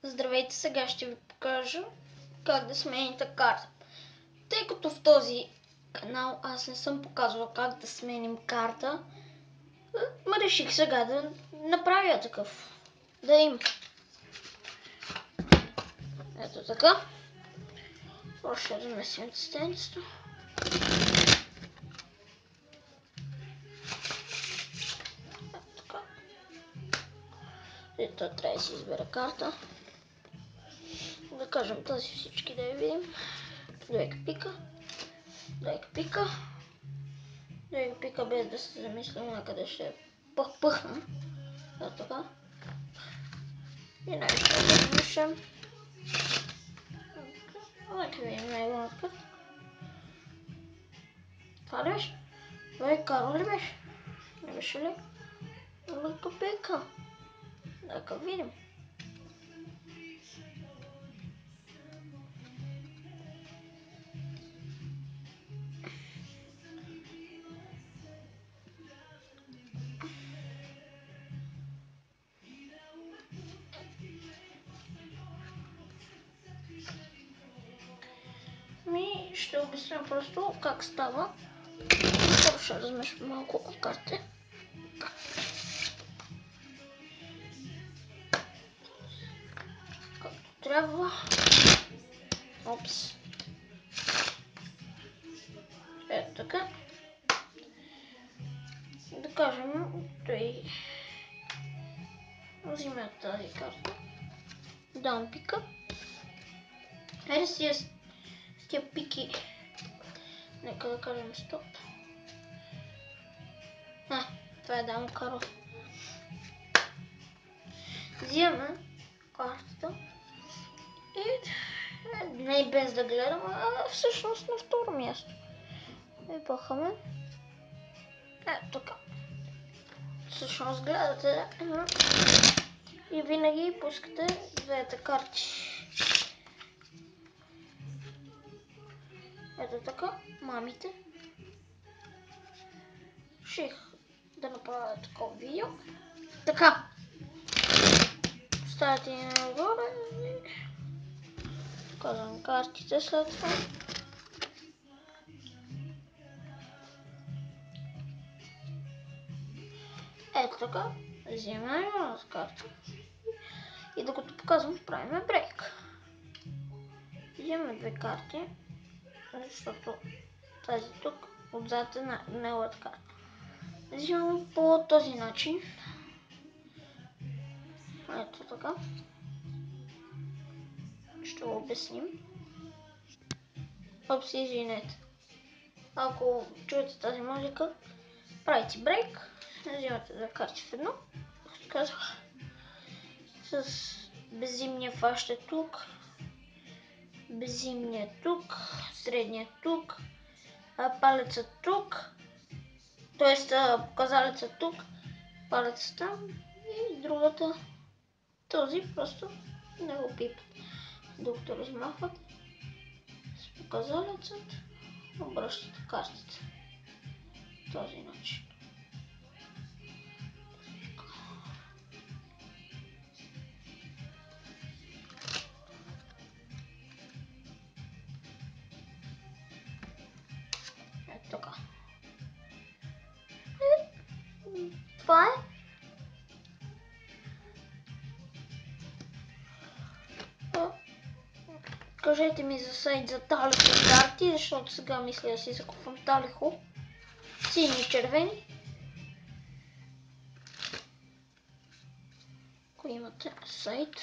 Здравейте, сега ще ви покажа как да смените карта. Тъй като в този канал аз не съм показвала как да сменим карта, реших сега да направя такъв. Да има. Ето така. Ще разместим стенцето. Ето така. И това трябва да си избера карта. Да кажем тази всички да я видим. Двойка пика. Двойка пика. Двойка пика без да се замислям на къде ще пъхна. Ето така. И най-ще да замишам. Нека видим най-голямата карта. Това ли беше? Бе, Карл ли беше? Не беше ли? Двойка пика. Нека видим. Ще обясня просто как става. Първо ще размеш малко карти. Както трябва. Опс. Ето така. Да кажем, той взима тази карта. Дам пика. Хайде с тия пики. Нека да кажем стоп. Това е дам Карл. Взимаме картата и не без да гледам, а всъщност на второ място. И пъхаме. Ето така. Всъщност гледате и винаги пускате двете карти. Ето така, мамите. Реших да направя такова видео. Така. Ставате и нагоре и казвам картите след това. Ето така. Взимаме една карта. И докато показвам, правим брейк. Взимаме две карти, защото тази тук отзад е неговата карта. Взимаме по този начин. Ето така. Ще го обясним. Опс, извинете. Ако чуете тази музика, правите брейк, взимате две карти в едно, както казах. С беззимния фаща тук, беззимния тук, средния тук, палеца тук, т.е. показалеца тук, палеца там и другата. Този просто не го пипат. Докато размахвате с показалецът, обръщате картите. Този начин. Ето така. Това е. Кажете ми за сайт за Талихо карти, защото сега мисля да си закупвам Талихо. Сини и червени. Ако имате сайт.